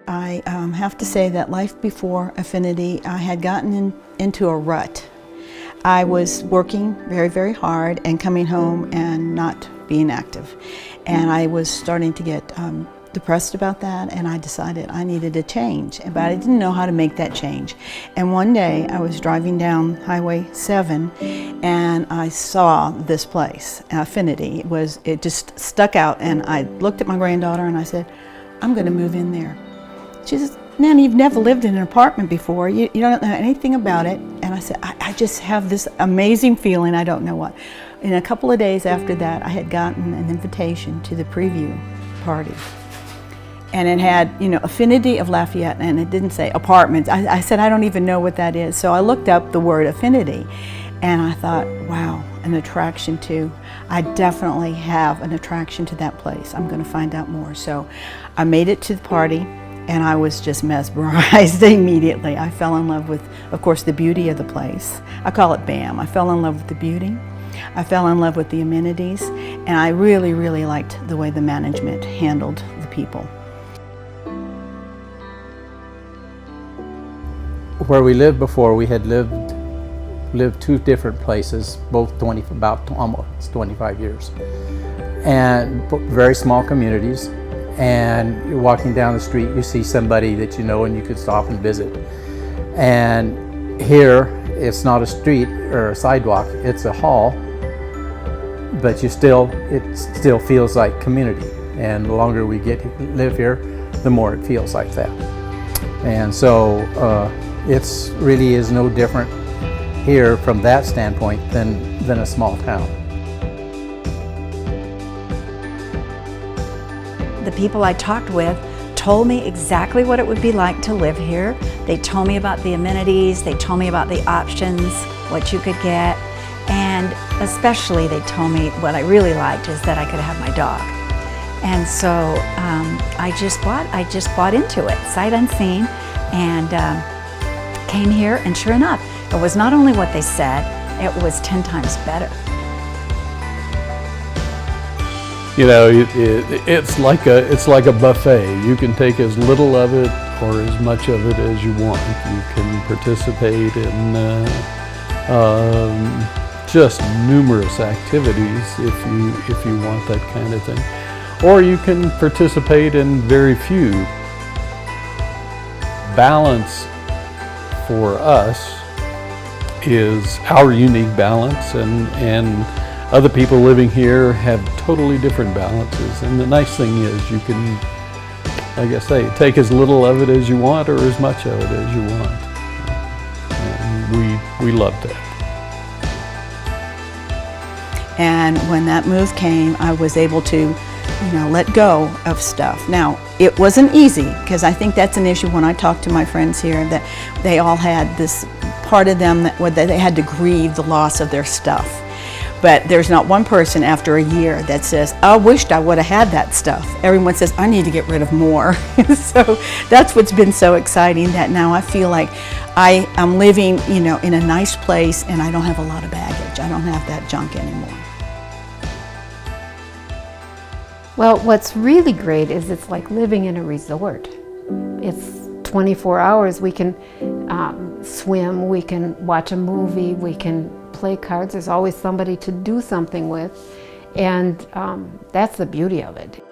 I have to say that life before Affinity, I had gotten into a rut. I was working very, very hard and coming home and not being active. And I was starting to get depressed about that, and I decided I needed a change, but I didn't know how to make that change. And one day I was driving down Highway 7 and I saw this place, Affinity. It just stuck out, and I looked at my granddaughter and I said, I'm going to move in there. She says, Nanny, you've never lived in an apartment before. You don't know anything about it. And I said, I just have this amazing feeling, I don't know what. In a couple of days after that, I had gotten an invitation to the preview party. And it had, Affinity of Lafayette, and it didn't say apartments. I said, I don't even know what that is. So I looked up the word Affinity, and I thought, wow, an attraction to. I definitely have an attraction to that place. I'm going to find out more. So I made it to the party, and I was just mesmerized immediately. I fell in love with, of course, the beauty of the place. I call it BAM. I fell in love with the beauty. I fell in love with the amenities, and I really, really liked the way the management handled the people. Where we lived before, we had lived two different places, both about almost 25 years, and very small communities. And you're walking down the street, you see somebody that you know, and you could stop and visit. And here, it's not a street or a sidewalk; it's a hall. But it still feels like community. And the longer we live here, the more it feels like that. And so it's really is no different here from that standpoint than a small town. The people I talked with told me exactly what it would be like to live here. They told me about the amenities, they told me about the options, what you could get, and especially they told me what I really liked is that I could have my dog. And so I just bought into it, sight unseen, and came here, and sure enough, it was not only what they said, it was 10 times better. It's like a buffet. You can take as little of it or as much of it as you want. You can participate in just numerous activities if you want that kind of thing, or you can participate in very few. Balance for us is our unique balance, and other people living here have totally different balances. And the nice thing is you can, like I say, take as little of it as you want or as much of it as you want. And we love that. And when that move came, I was able to, let go of stuff. Now, it wasn't easy, because I think that's an issue when I talk to my friends here, that they all had this part of them that they had to grieve the loss of their stuff. But there's not one person after a year that says, I wished I would have had that stuff. Everyone says, I need to get rid of more. So that's what's been so exciting, that now I feel like I am living, in a nice place, and I don't have a lot of baggage. I don't have that junk anymore. Well, what's really great is it's like living in a resort. It's 24 hours. We can swim, we can watch a movie, we can play cards. There's always somebody to do something with, and that's the beauty of it.